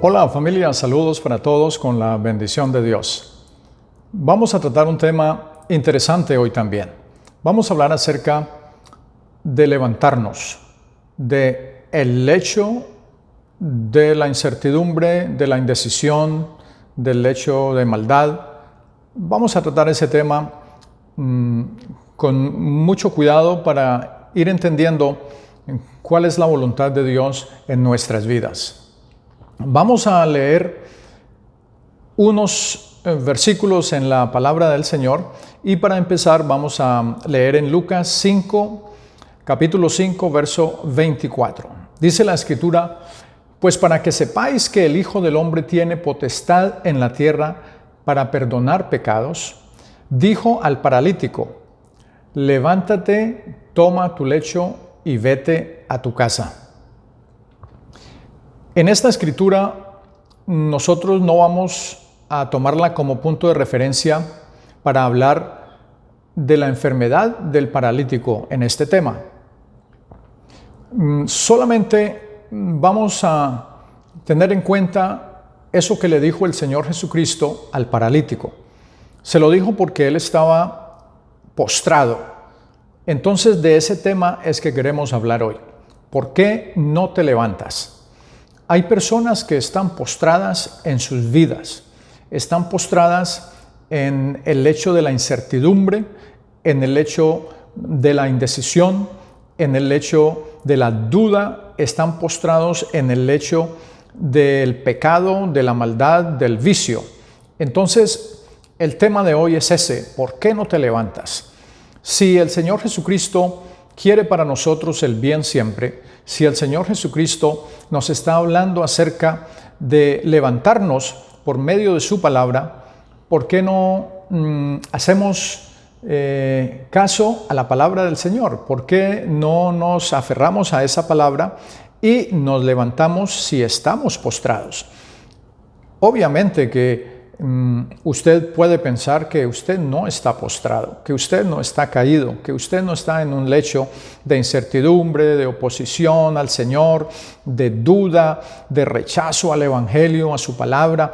Hola familia, saludos para todos con la bendición de Dios. Vamos a tratar un tema interesante hoy también. Vamos a hablar acerca de levantarnos, de el hecho de la incertidumbre, de la indecisión, del hecho de maldad. Vamos a tratar ese tema con mucho cuidado para ir entendiendo cuál es la voluntad de Dios en nuestras vidas. Vamos a leer unos versículos en la palabra del Señor y para empezar vamos a leer en Lucas 5, capítulo 5, verso 24. Dice la Escritura: pues para que sepáis que el Hijo del Hombre tiene potestad en la tierra para perdonar pecados, dijo al paralítico: levántate, toma tu lecho y vete a tu casa. En esta escritura nosotros no vamos a tomarla como punto de referencia para hablar de la enfermedad del paralítico en este tema. Solamente vamos a tener en cuenta eso que le dijo el Señor Jesucristo al paralítico. Se lo dijo porque él estaba postrado. Entonces de ese tema es que queremos hablar hoy. ¿Por qué no te levantas? Hay personas que están postradas en sus vidas, están postradas en el hecho de la incertidumbre, en el hecho de la indecisión, en el hecho de la duda, están postrados en el hecho del pecado, de la maldad, del vicio. Entonces, el tema de hoy es ese: ¿por qué no te levantas? Si el Señor Jesucristo quiere para nosotros el bien siempre, si el Señor Jesucristo nos está hablando acerca de levantarnos por medio de su palabra, ¿por qué no hacemos caso a la palabra del Señor? ¿Por qué no nos aferramos a esa palabra y nos levantamos si estamos postrados? Obviamente que usted puede pensar que usted no está postrado, que usted no está caído, que usted no está en un lecho de incertidumbre, de oposición al Señor, de duda, de rechazo al Evangelio, a su palabra.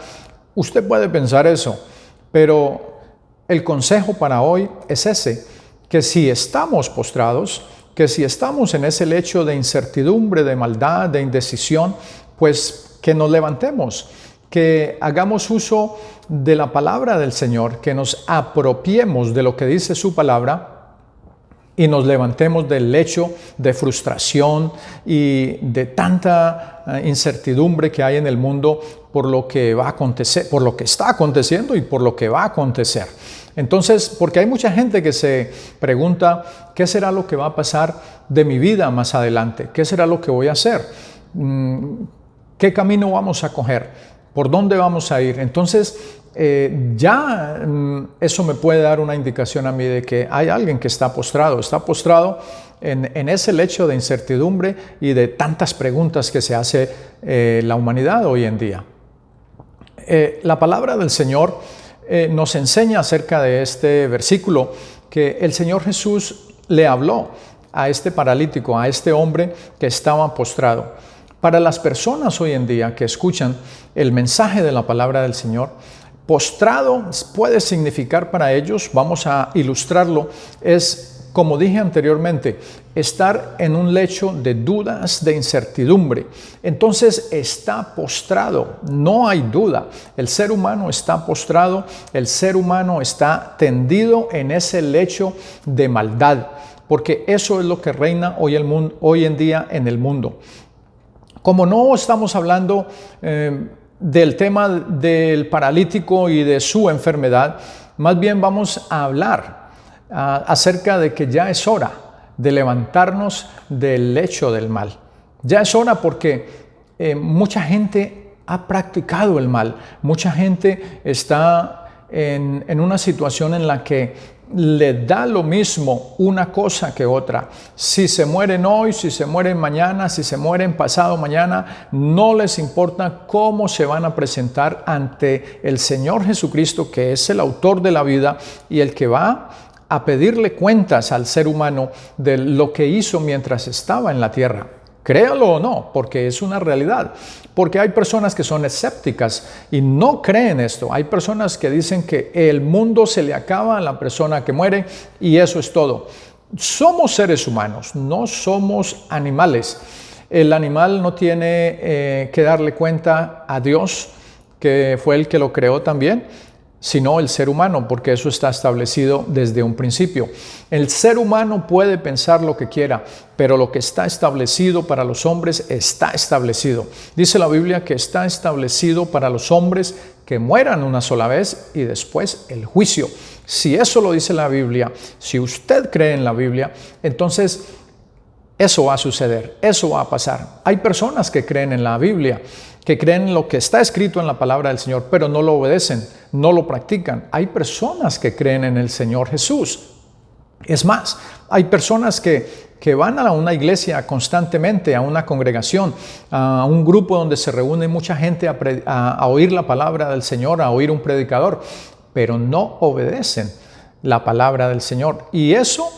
Usted puede pensar eso, pero el consejo para hoy es ese: que si estamos postrados, que si estamos en ese lecho de incertidumbre, de maldad, de indecisión, pues que nos levantemos, que hagamos uso de la palabra del Señor, que nos apropiemos de lo que dice su palabra y nos levantemos del lecho de frustración y de tanta incertidumbre que hay en el mundo por lo que va a acontecer, por lo que está aconteciendo y por lo que va a acontecer. Entonces, porque hay mucha gente que se pregunta: ¿qué será lo que va a pasar de mi vida más adelante? ¿Qué será lo que voy a hacer? ¿Qué camino vamos a coger? ¿Por dónde vamos a ir? Entonces, eso me puede dar una indicación a mí de que hay alguien que está postrado en ese lecho de incertidumbre y de tantas preguntas que se hace la humanidad hoy en día. La palabra del Señor nos enseña acerca de este versículo que el Señor Jesús le habló a este paralítico, a este hombre que estaba postrado. Para las personas hoy en día que escuchan el mensaje de la palabra del Señor, postrado puede significar para ellos, vamos a ilustrarlo, es, como dije anteriormente, estar en un lecho de dudas, de incertidumbre. Entonces está postrado, no hay duda. El ser humano está postrado, el ser humano está tendido en ese lecho de maldad, porque eso es lo que reina hoy en día en el mundo. Como no estamos hablando del tema del paralítico y de su enfermedad, más bien vamos a hablar acerca de que ya es hora de levantarnos del lecho del mal. Ya es hora porque mucha gente ha practicado el mal, mucha gente está en una situación en la que le da lo mismo una cosa que otra. Si se mueren hoy, si se mueren mañana, si se mueren pasado mañana, no les importa cómo se van a presentar ante el Señor Jesucristo, que es el autor de la vida y el que va a pedirle cuentas al ser humano de lo que hizo mientras estaba en la tierra. Créalo o no, porque es una realidad. Porque hay personas que son escépticas y no creen esto. Hay personas que dicen que el mundo se le acaba a la persona que muere y eso es todo. Somos seres humanos, no somos animales. El animal no tiene que darle cuenta a Dios, que fue el que lo creó también, sino el ser humano, porque eso está establecido desde un principio. El ser humano puede pensar lo que quiera, pero lo que está establecido para los hombres está establecido. Dice la Biblia que está establecido para los hombres que mueran una sola vez y después el juicio. Si eso lo dice la Biblia, si usted cree en la Biblia, entonces eso va a suceder, eso va a pasar. Hay personas que creen en la Biblia, que creen en lo que está escrito en la palabra del Señor, pero no lo obedecen, no lo practican. Hay personas que creen en el Señor Jesús. Es más, hay personas que van a una iglesia constantemente, a una congregación, a un grupo donde se reúne mucha gente a oír la palabra del Señor, a oír un predicador, pero no obedecen la palabra del Señor. Y eso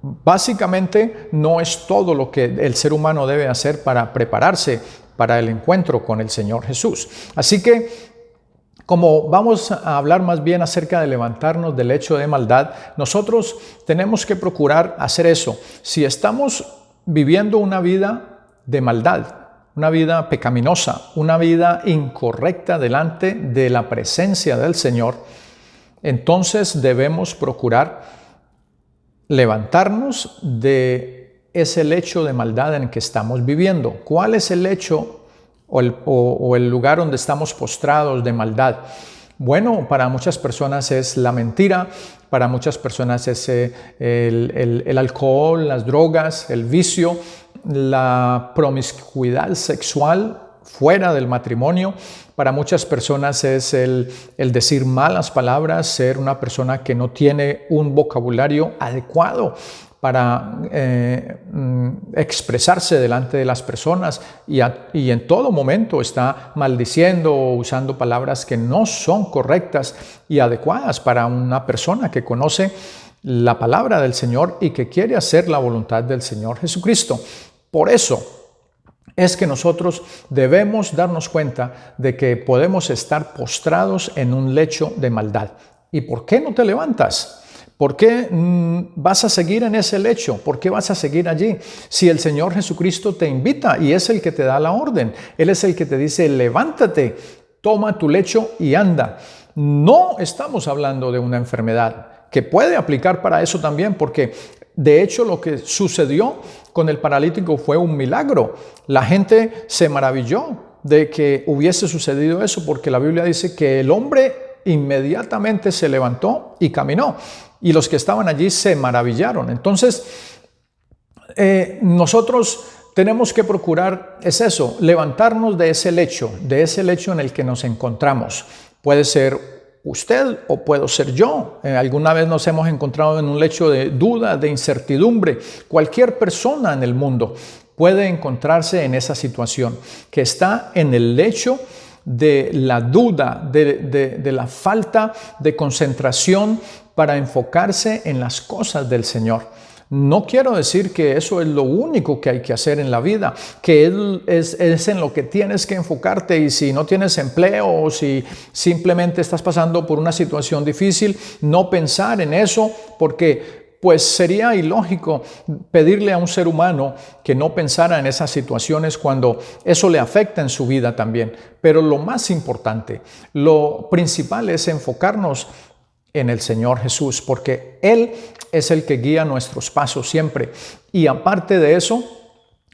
básicamente no es todo lo que el ser humano debe hacer para prepararse para el encuentro con el Señor Jesús. Así que, como vamos a hablar más bien acerca de levantarnos del hecho de maldad, nosotros tenemos que procurar hacer eso. Si estamos viviendo una vida de maldad, una vida pecaminosa, una vida incorrecta delante de la presencia del Señor, entonces debemos procurar levantarnos de ese lecho de maldad en que estamos viviendo. ¿Cuál es el lecho o el lugar donde estamos postrados de maldad? Bueno, para muchas personas es la mentira, para muchas personas es el alcohol, las drogas, el vicio, la promiscuidad sexual fuera del matrimonio. Para muchas personas es el decir malas palabras, ser una persona que no tiene un vocabulario adecuado para expresarse delante de las personas y en todo momento está maldiciendo o usando palabras que no son correctas y adecuadas para una persona que conoce la palabra del Señor y que quiere hacer la voluntad del Señor Jesucristo. Por eso es que nosotros debemos darnos cuenta de que podemos estar postrados en un lecho de maldad. ¿Y por qué no te levantas? ¿Por qué vas a seguir en ese lecho? ¿Por qué vas a seguir allí? Si el Señor Jesucristo te invita y es el que te da la orden, Él es el que te dice, levántate, toma tu lecho y anda. No estamos hablando de una enfermedad, que puede aplicar para eso también, porque de hecho lo que sucedió con el paralítico fue un milagro. La gente se maravilló de que hubiese sucedido eso, porque la Biblia dice que el hombre inmediatamente se levantó y caminó. Y los que estaban allí se maravillaron. Entonces, nosotros tenemos que procurar, es eso, levantarnos de ese lecho en el que nos encontramos. Puede ser usted o puedo ser yo. Alguna vez nos hemos encontrado en un lecho de duda, de incertidumbre. Cualquier persona en el mundo puede encontrarse en esa situación, que está en el lecho de la duda, de la falta de concentración para enfocarse en las cosas del Señor. No quiero decir que eso es lo único que hay que hacer en la vida, que es en lo que tienes que enfocarte, y si no tienes empleo o si simplemente estás pasando por una situación difícil, no pensar en eso, porque pues sería ilógico pedirle a un ser humano que no pensara en esas situaciones cuando eso le afecta en su vida también. Pero lo más importante, lo principal es enfocarnos en el Señor Jesús, porque Él es el que guía nuestros pasos siempre. Y aparte de eso,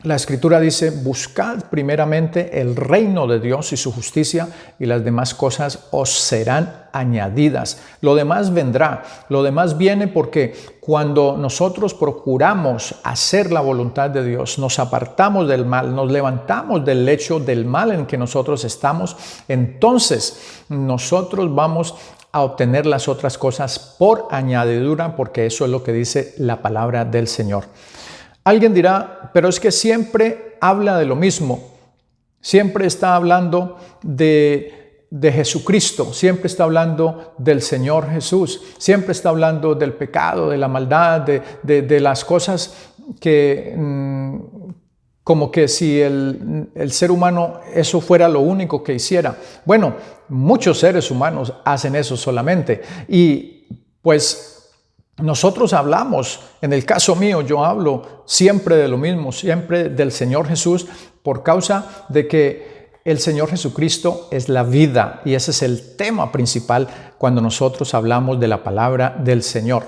la Escritura dice, buscad primeramente el reino de Dios y su justicia, y las demás cosas os serán añadidas. Lo demás vendrá, lo demás viene porque cuando nosotros procuramos hacer la voluntad de Dios, nos apartamos del mal, nos levantamos del lecho del mal en que nosotros estamos, entonces nosotros vamos a obtener las otras cosas por añadidura, porque eso es lo que dice la palabra del Señor. Alguien dirá, pero es que siempre habla de lo mismo, siempre está hablando de Jesucristo, siempre está hablando del Señor Jesús, siempre está hablando del pecado, de la maldad, de las cosas que como que si el ser humano eso fuera lo único que hiciera. Bueno, muchos seres humanos hacen eso solamente. Y pues nosotros hablamos, en el caso mío, yo hablo siempre de lo mismo, siempre del Señor Jesús, por causa de que el Señor Jesucristo es la vida. Y ese es el tema principal cuando nosotros hablamos de la palabra del Señor.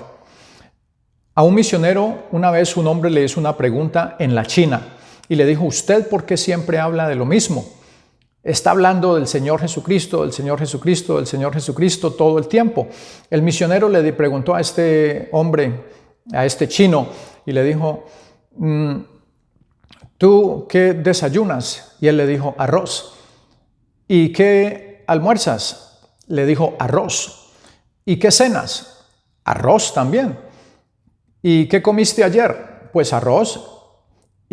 A un misionero, una vez un hombre le hizo una pregunta en la China. Y le dijo, ¿usted por qué siempre habla de lo mismo? Está hablando del Señor Jesucristo, del Señor Jesucristo, del Señor Jesucristo todo el tiempo. El misionero le preguntó a este hombre, a este chino, y le dijo, ¿tú qué desayunas? Y él le dijo, arroz. ¿Y qué almuerzas? Le dijo, arroz. ¿Y qué cenas? Arroz también. ¿Y qué comiste ayer? Pues arroz.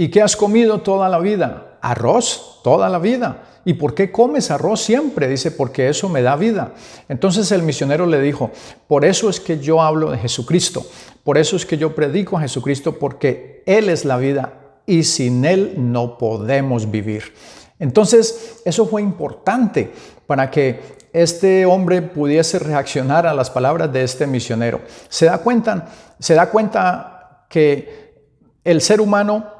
¿Y qué has comido toda la vida? Arroz, toda la vida. ¿Y por qué comes arroz siempre? Dice, porque eso me da vida. Entonces el misionero le dijo, por eso es que yo hablo de Jesucristo. Por eso es que yo predico a Jesucristo, porque Él es la vida y sin Él no podemos vivir. Entonces eso fue importante para que este hombre pudiese reaccionar a las palabras de este misionero. Se da cuenta que el ser humano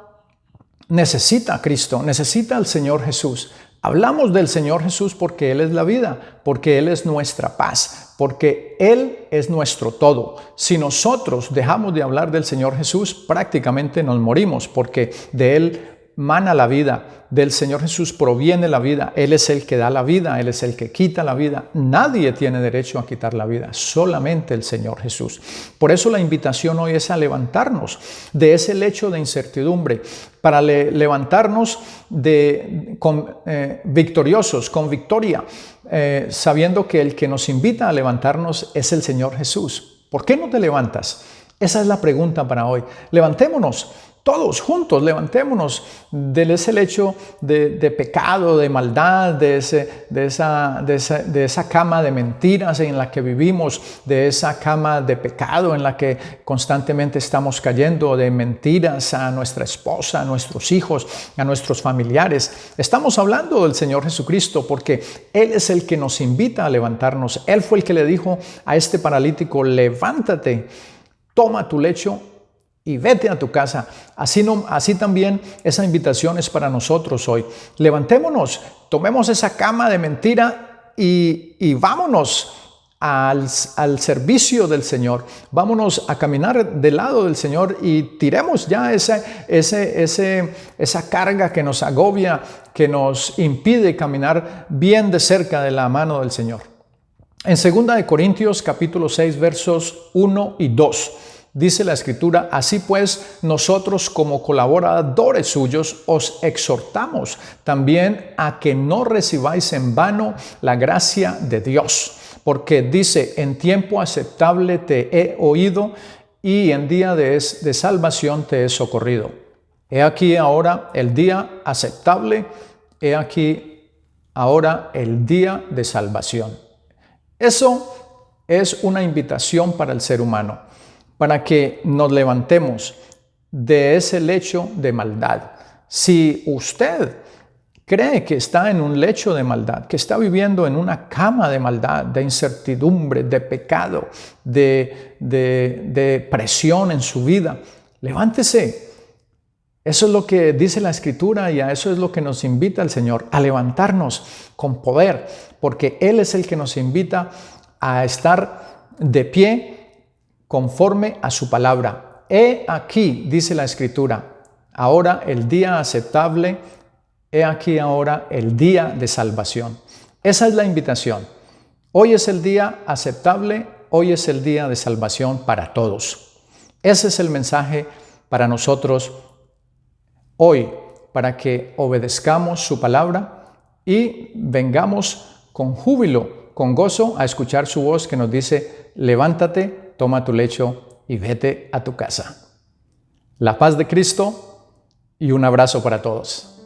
necesita a Cristo, necesita al Señor Jesús. Hablamos del Señor Jesús porque Él es la vida, porque Él es nuestra paz, porque Él es nuestro todo. Si nosotros dejamos de hablar del Señor Jesús, prácticamente nos morimos, porque de Él mana la vida, del Señor Jesús proviene la vida. Él es el que da la vida, Él es el que quita la vida. Nadie tiene derecho a quitar la vida, solamente el Señor Jesús. Por eso la invitación hoy es a levantarnos de ese lecho de incertidumbre, para levantarnos victoriosos, con victoria, sabiendo que el que nos invita a levantarnos es el Señor Jesús. ¿Por qué no te levantas? Esa es la pregunta para hoy. Levantémonos. Todos juntos, levantémonos de ese lecho de pecado, de maldad, de esa cama de mentiras en la que vivimos, de esa cama de pecado en la que constantemente estamos cayendo, de mentiras a nuestra esposa, a nuestros hijos, a nuestros familiares. Estamos hablando del Señor Jesucristo porque Él es el que nos invita a levantarnos. Él fue el que le dijo a este paralítico, levántate, toma tu lecho y vete a tu casa. Así también esa invitación es para nosotros hoy. Levantémonos, tomemos esa cama de mentira y vámonos al servicio del Señor. Vámonos a caminar del lado del Señor y tiremos ya esa carga que nos agobia, que nos impide caminar bien de cerca de la mano del Señor. En 2 Corintios capítulo 6 versos 1 y 2. Dice la Escritura, así pues, nosotros como colaboradores suyos os exhortamos también a que no recibáis en vano la gracia de Dios. Porque dice, en tiempo aceptable te he oído y en día de salvación te he socorrido. He aquí ahora el día aceptable, he aquí ahora el día de salvación. Eso es una invitación para el ser humano, para que nos levantemos de ese lecho de maldad. Si usted cree que está en un lecho de maldad, que está viviendo en una cama de maldad, de incertidumbre, de pecado, de presión en su vida, levántese. Eso es lo que dice la Escritura y a eso es lo que nos invita el Señor, a levantarnos con poder, porque Él es el que nos invita a estar de pie conforme a su palabra. He aquí, dice la Escritura, ahora el día aceptable, he aquí ahora el día de salvación. Esa es la invitación. Hoy es el día aceptable, hoy es el día de salvación para todos. Ese es el mensaje para nosotros hoy, para que obedezcamos su palabra y vengamos con júbilo, con gozo, a escuchar su voz que nos dice, levántate, toma tu lecho y vete a tu casa. La paz de Cristo y un abrazo para todos.